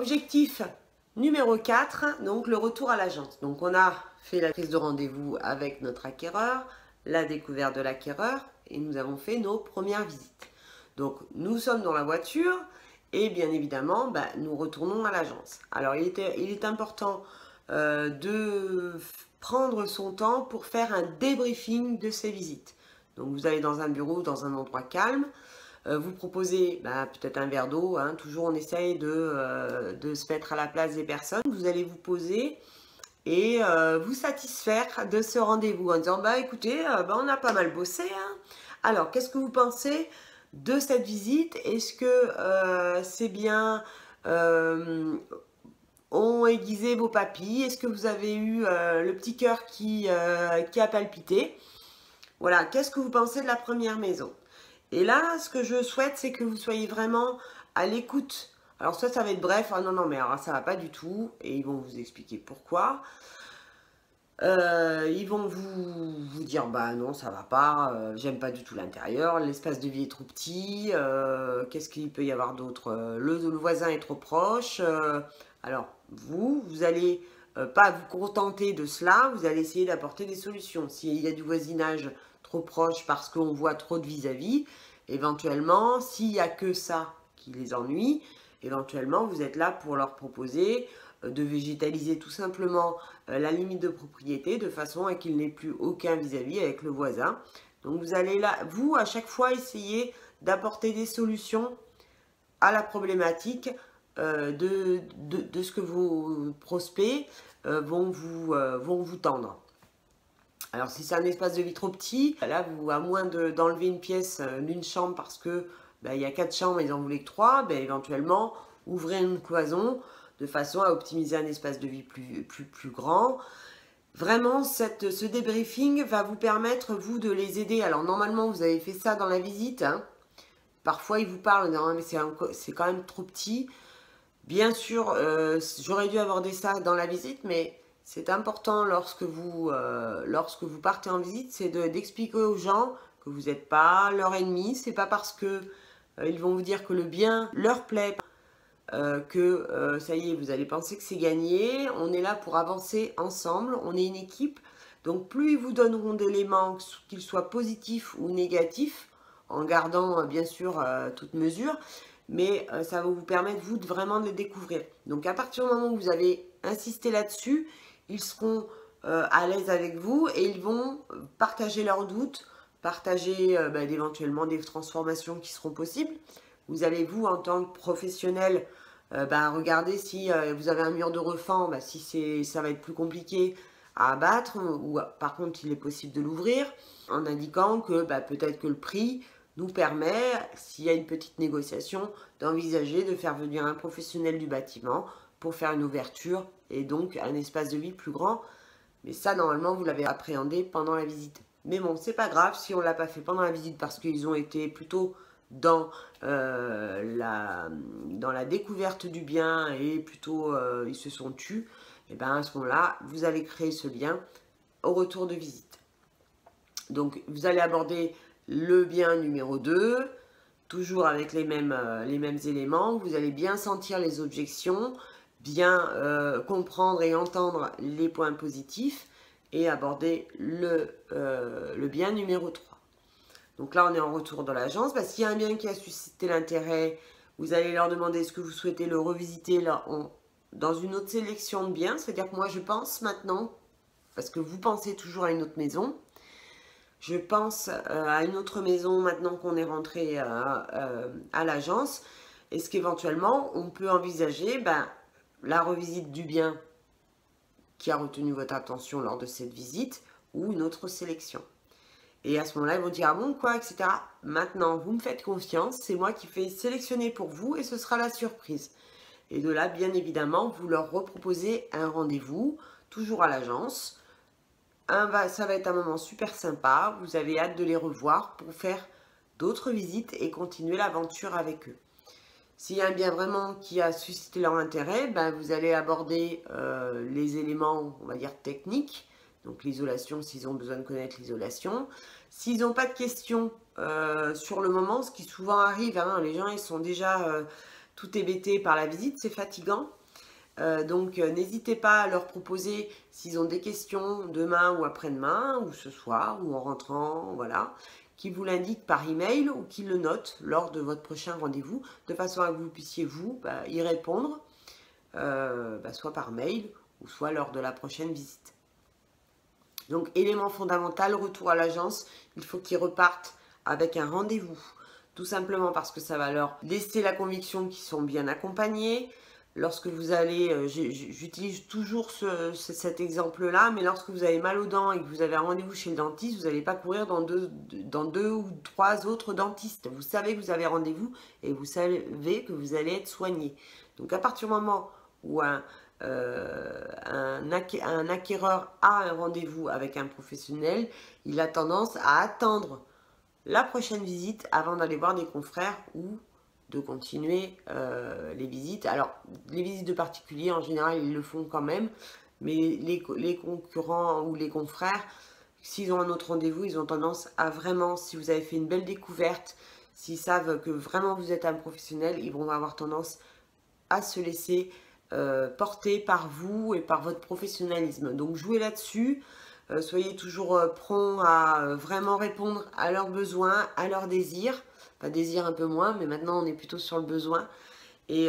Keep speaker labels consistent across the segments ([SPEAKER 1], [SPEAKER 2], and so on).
[SPEAKER 1] Objectif numéro 4, donc le retour à l'agence. Donc on a fait la prise de rendez-vous avec notre acquéreur, la découverte de l'acquéreur et nous avons fait nos premières visites. Donc nous sommes dans la voiture et bien évidemment nous retournons à l'agence. Alors il est important de prendre son temps pour faire un débriefing de ces visites. Donc vous allez dans un bureau, dans un endroit calme. Vous proposez peut-être un verre d'eau, hein. Toujours on essaye de se mettre à la place des personnes. Vous allez vous poser et vous satisfaire de ce rendez-vous en disant écoutez, on a pas mal bossé, hein. Alors qu'est-ce que vous pensez de cette visite? Est-ce que c'est bien ont aiguisé vos papilles? Est-ce que vous avez eu le petit cœur qui a palpité? Voilà, qu'est-ce que vous pensez de la première maison? Et là, ce que je souhaite, c'est que vous soyez vraiment à l'écoute. Alors ça va être bref. Ah non, mais alors ça va pas du tout. Et ils vont vous expliquer pourquoi. Ils vont vous dire, non, ça va pas. J'aime pas du tout l'intérieur. L'espace de vie est trop petit. Qu'est-ce qu'il peut y avoir d'autre? Le voisin est trop proche. Alors, vous allez pas vous contenter de cela. Vous allez essayer d'apporter des solutions. S'il y a du voisinage trop proche parce qu'on voit trop de vis-à-vis, éventuellement, s'il n'y a que ça qui les ennuie, éventuellement, vous êtes là pour leur proposer de végétaliser tout simplement la limite de propriété de façon à qu'il n'ait plus aucun vis-à-vis avec le voisin. Donc vous allez là, vous, à chaque fois, essayer d'apporter des solutions à la problématique de ce que vos prospects vont vous tendre. Alors si c'est un espace de vie trop petit, là vous, à moins d'enlever une pièce d'une chambre parce que il y a 4 chambres et ils en voulaient que 3, éventuellement ouvrez une cloison de façon à optimiser un espace de vie plus grand. Vraiment, ce débriefing va vous permettre, vous, de les aider. Alors normalement, vous avez fait ça dans la visite, hein. Parfois, ils vous parlent, non, mais c'est quand même trop petit. Bien sûr, j'aurais dû aborder ça dans la visite, mais c'est important lorsque vous partez en visite, c'est d'expliquer aux gens que vous n'êtes pas leur ennemi. C'est pas parce que ils vont vous dire que le bien leur plaît que ça y est, vous allez penser que c'est gagné. On est là pour avancer ensemble, on est une équipe. Donc plus ils vous donneront d'éléments, qu'ils soient positifs ou négatifs, en gardant bien sûr toute mesure, mais ça va vous permettre, vous, vraiment de les découvrir. Donc à partir du moment où vous avez insisté là-dessus, ils seront à l'aise avec vous et ils vont partager leurs doutes, partager éventuellement des transformations qui seront possibles. Vous allez, vous, en tant que professionnel, regardez si vous avez un mur de refend, si ça va être plus compliqué à abattre, ou par contre il est possible de l'ouvrir, en indiquant que peut-être que le prix nous permet, s'il y a une petite négociation, d'envisager de faire venir un professionnel du bâtiment pour faire une ouverture et donc un espace de vie plus grand. Mais ça, normalement, vous l'avez appréhendé pendant la visite. Mais bon, c'est pas grave si on ne l'a pas fait pendant la visite parce qu'ils ont été plutôt dans la découverte du bien et plutôt ils se sont tus. Et à ce moment-là, vous allez créer ce lien au retour de visite. Donc, vous allez aborder le bien numéro 2, toujours avec les mêmes éléments. Vous allez bien sentir les objections, bien comprendre et entendre les points positifs et aborder le bien numéro 3. Donc là, on est en retour dans l'agence. S'il y a un bien qui a suscité l'intérêt, vous allez leur demander est-ce que vous souhaitez le revisiter là, dans une autre sélection de biens. C'est-à-dire que moi, je pense maintenant, parce que vous pensez toujours à une autre maison, je pense à une autre maison maintenant qu'on est rentré à l'agence. Est-ce qu'éventuellement, on peut envisager la revisite du bien qui a retenu votre attention lors de cette visite ou une autre sélection? Et à ce moment-là, ils vont dire, ah bon, quoi, etc. Maintenant, vous me faites confiance, c'est moi qui fais sélectionner pour vous et ce sera la surprise. Et de là, bien évidemment, vous leur reproposez un rendez-vous, toujours à l'agence. Ça va être un moment super sympa, vous avez hâte de les revoir pour faire d'autres visites et continuer l'aventure avec eux. S'il y a un bien vraiment qui a suscité leur intérêt, vous allez aborder les éléments, on va dire, techniques. Donc l'isolation, s'ils ont besoin de connaître l'isolation. S'ils n'ont pas de questions sur le moment, ce qui souvent arrive, hein, les gens ils sont déjà tout hébété par la visite, c'est fatigant. Donc n'hésitez pas à leur proposer s'ils ont des questions demain ou après-demain, ou ce soir, ou en rentrant, voilà, qu'ils vous l'indiquent par email ou qu'ils le notent lors de votre prochain rendez-vous, de façon à que vous puissiez y répondre, soit par mail ou soit lors de la prochaine visite. Donc élément fondamental, retour à l'agence, il faut qu'ils repartent avec un rendez-vous. Tout simplement parce que ça va leur laisser la conviction qu'ils sont bien accompagnés. Lorsque vous allez, j'utilise toujours cet exemple-là, mais lorsque vous avez mal aux dents et que vous avez un rendez-vous chez le dentiste, vous n'allez pas courir dans deux ou trois autres dentistes. Vous savez que vous avez rendez-vous et vous savez que vous allez être soigné. Donc à partir du moment où un acquéreur a un rendez-vous avec un professionnel, il a tendance à attendre la prochaine visite avant d'aller voir des confrères ou de continuer les visites. Alors, les visites de particuliers, en général, ils le font quand même, mais les concurrents ou les confrères, s'ils ont un autre rendez-vous, ils ont tendance à vraiment, si vous avez fait une belle découverte, s'ils savent que vraiment vous êtes un professionnel, ils vont avoir tendance à se laisser porter par vous et par votre professionnalisme. Donc, jouez là-dessus. Soyez toujours prompt à vraiment répondre à leurs besoins, à leurs désirs. Enfin, désir un peu moins, mais maintenant on est plutôt sur le besoin. Et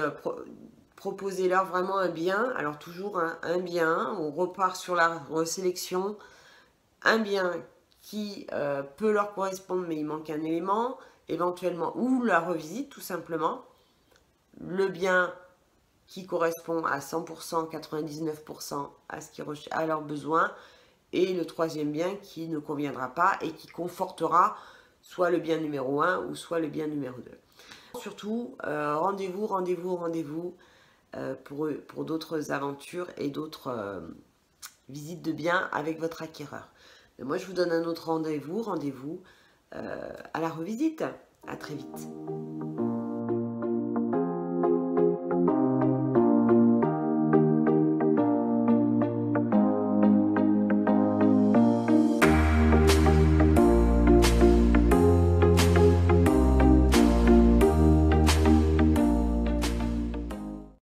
[SPEAKER 1] proposez-leur vraiment un bien. Alors toujours un bien, on repart sur la resélection. Un bien qui peut leur correspondre, mais il manque un élément, éventuellement, ou la revisite tout simplement. Le bien qui correspond à 100%, 99% à leurs besoins. Et le troisième bien qui ne conviendra pas et qui confortera soit le bien numéro 1 ou soit le bien numéro 2. Surtout, rendez-vous pour d'autres aventures et d'autres visites de biens avec votre acquéreur. Mais moi, je vous donne un autre rendez-vous à la revisite. À très vite.